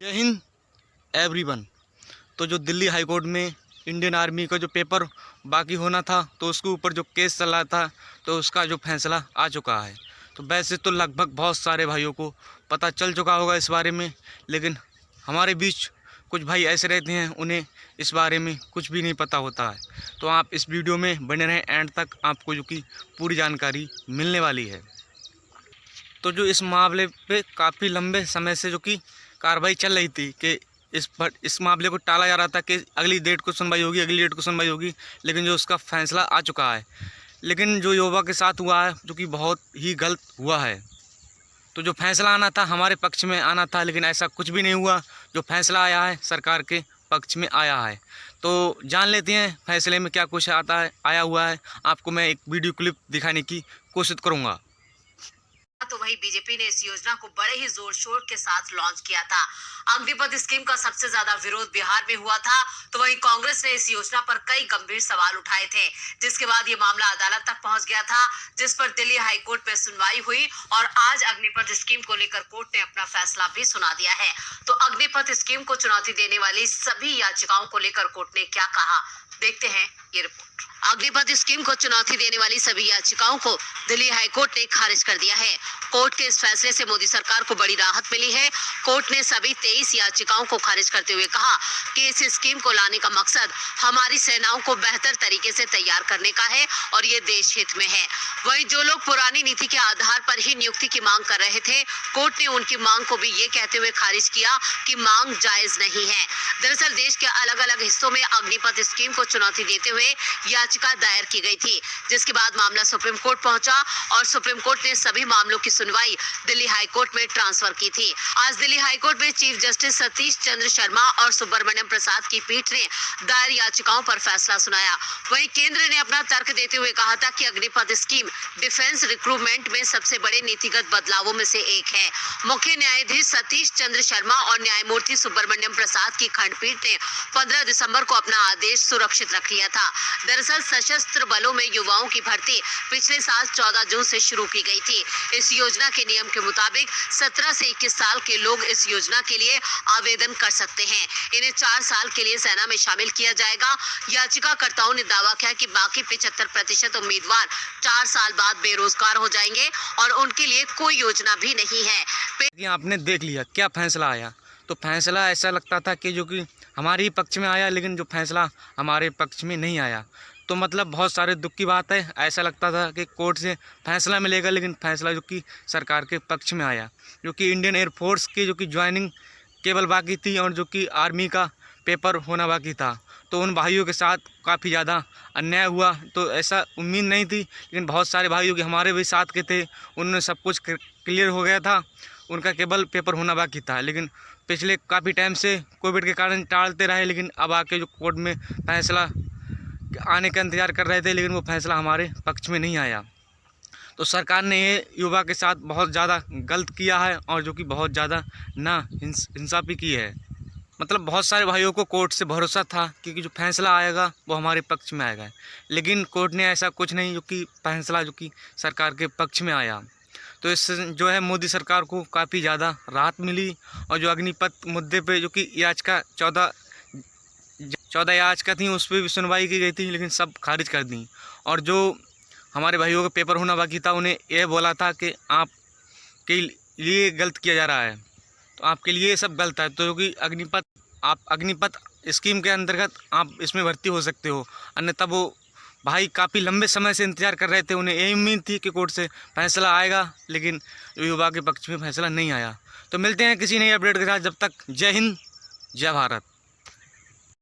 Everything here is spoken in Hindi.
जय हिंद एवरीवन। तो जो दिल्ली हाई कोर्ट में इंडियन आर्मी का जो पेपर बाकी होना था, तो उसके ऊपर जो केस चल रहा था, तो उसका जो फैसला आ चुका है। तो वैसे तो लगभग बहुत सारे भाइयों को पता चल चुका होगा इस बारे में, लेकिन हमारे बीच कुछ भाई ऐसे रहते हैं उन्हें इस बारे में कुछ भी नहीं पता होता है। तो आप इस वीडियो में बने रहें एंड तक, आपको जो कि पूरी जानकारी मिलने वाली है। तो जो इस मामले पे काफ़ी लंबे समय से जो कि कार्रवाई चल रही थी कि इस मामले को टाला जा रहा था कि अगली डेट को सुनवाई होगी, अगली डेट को सुनवाई होगी, लेकिन जो उसका फैसला आ चुका है। लेकिन जो युवा के साथ हुआ है जो कि बहुत ही गलत हुआ है। तो जो फैसला आना था हमारे पक्ष में आना था, लेकिन ऐसा कुछ भी नहीं हुआ। जो फैसला आया है सरकार के पक्ष में आया है। तो जान लेते हैं फैसले में क्या कुछ आया हुआ है। आपको मैं एक वीडियो क्लिप दिखाने की कोशिश करूँगा। तो वही बीजेपी ने इस योजना को बड़े ही जोर शोर के साथ लॉन्च किया था। अग्निपथ स्कीम का सबसे ज्यादा विरोध बिहार में हुआ था, तो वहीं कांग्रेस ने इस योजना पर कई गंभीर सवाल उठाए थे, जिसके बाद ये मामला अदालत तक पहुंच गया था, जिस पर दिल्ली हाई कोर्ट में सुनवाई हुई और आज अग्निपथ स्कीम को लेकर कोर्ट ने अपना फैसला भी सुना दिया है। तो अग्निपथ स्कीम को चुनौती देने वाली सभी याचिकाओं को लेकर कोर्ट ने क्या कहा, देखते हैं ये रिपोर्ट। अग्निपथ स्कीम को चुनौती देने वाली सभी याचिकाओं को दिल्ली हाईकोर्ट ने खारिज कर दिया है। कोर्ट के इस फैसले से मोदी सरकार को बड़ी राहत मिली है। कोर्ट ने सभी 23 याचिकाओं को खारिज करते हुए कहा कि इस स्कीम को लाने का मकसद हमारी सेनाओं को बेहतर तरीके से तैयार करने का है और ये देश हित में है। वहीं जो लोग पुरानी नीति के आधार पर ही नियुक्ति की मांग कर रहे थे, कोर्ट ने उनकी मांग को भी ये कहते हुए खारिज किया कि मांग जायज नहीं है। दरअसल देश के अलग अलग हिस्सों में अग्निपथ स्कीम को चुनौती देते हुए याचिका दायर की गई थी, जिसके बाद मामला सुप्रीम कोर्ट पहुंचा और सुप्रीम कोर्ट ने सभी मामलों की सुनवाई दिल्ली हाई कोर्ट में ट्रांसफर की थी। आज दिल्ली हाई कोर्ट में चीफ जस्टिस सतीश चंद्र शर्मा और सुब्रमण्यम प्रसाद की पीठ ने दायर याचिकाओं पर फैसला सुनाया। वहीं केंद्र ने अपना तर्क देते हुए कहा था कि अग्निपथ स्कीम डिफेंस रिक्रूटमेंट में सबसे बड़े नीतिगत बदलावों में से एक है। मुख्य न्यायाधीश सतीश चंद्र शर्मा और न्यायमूर्ति सुब्रमण्यम प्रसाद की खंडपीठ ने 15 दिसंबर को अपना आदेश सुरक्षित रख लिया था। दरअसल सशस्त्र बलों में युवाओं की भर्ती पिछले साल 14 जून से शुरू की गई थी। इस योजना के नियम के मुताबिक 17 से 21 साल के लोग इस योजना के लिए आवेदन कर सकते हैं। इन्हें 4 साल के लिए सेना में शामिल किया जाएगा। याचिकाकर्ताओं ने दावा किया कि बाकी 75% उम्मीदवार 4 साल बाद बेरोजगार हो जाएंगे और उनके लिए कोई योजना भी नहीं है। आपने देख लिया क्या फैसला आया। तो फैसला ऐसा लगता था कि जो कि हमारे ही पक्ष में आया, लेकिन जो फैसला हमारे पक्ष में नहीं आया, तो मतलब बहुत सारे दुख की बात है। ऐसा लगता था कि कोर्ट से फैसला मिलेगा, लेकिन फैसला जो कि सरकार के पक्ष में आया। जो कि इंडियन एयरफोर्स की जो कि ज्वाइनिंग केवल बाकी थी और जो कि आर्मी का पेपर होना बाकी था, तो उन भाइयों के साथ काफ़ी ज़्यादा अन्याय हुआ। तो ऐसा उम्मीद नहीं थी, लेकिन बहुत सारे भाइयों के हमारे भी साथ के थे, उन्होंने सब कुछ क्लियर हो गया था, उनका केवल पेपर होना बाकी था। लेकिन पिछले काफ़ी टाइम से कोविड के कारण टालते रहे, लेकिन अब आके जो कोर्ट में फैसला आने का इंतज़ार कर रहे थे, लेकिन वो फैसला हमारे पक्ष में नहीं आया। तो सरकार ने ये युवा के साथ बहुत ज़्यादा गलत किया है और जो कि बहुत ज़्यादा नाइंसाफ़ी की है। मतलब बहुत सारे भाइयों को कोर्ट से भरोसा था कि जो फैसला आएगा वो हमारे पक्ष में आएगा, लेकिन कोर्ट ने ऐसा कुछ नहीं, जो कि फैसला जो कि सरकार के पक्ष में आया। तो इससे जो है मोदी सरकार को काफ़ी ज़्यादा राहत मिली। और जो अग्निपथ मुद्दे पे जो कि याचिका 14 याचिका थी, उस पर भी सुनवाई की गई थी, लेकिन सब खारिज कर दी। और जो हमारे भाइयों का पेपर होना बाकी था, उन्हें यह बोला था कि आपके लिए गलत किया जा रहा है, तो आपके लिए ये सब गलत है। तो जो कि अग्निपथ स्कीम के अंतर्गत आप इसमें भर्ती हो सकते हो, अन्यथा वो भाई काफ़ी लंबे समय से इंतज़ार कर रहे थे। उन्हें यही उम्मीद थी कि कोर्ट से फैसला आएगा, लेकिन युवा के पक्ष में फैसला नहीं आया। तो मिलते हैं किसी नई अपडेट के साथ, जब तक जय हिंद जय भारत।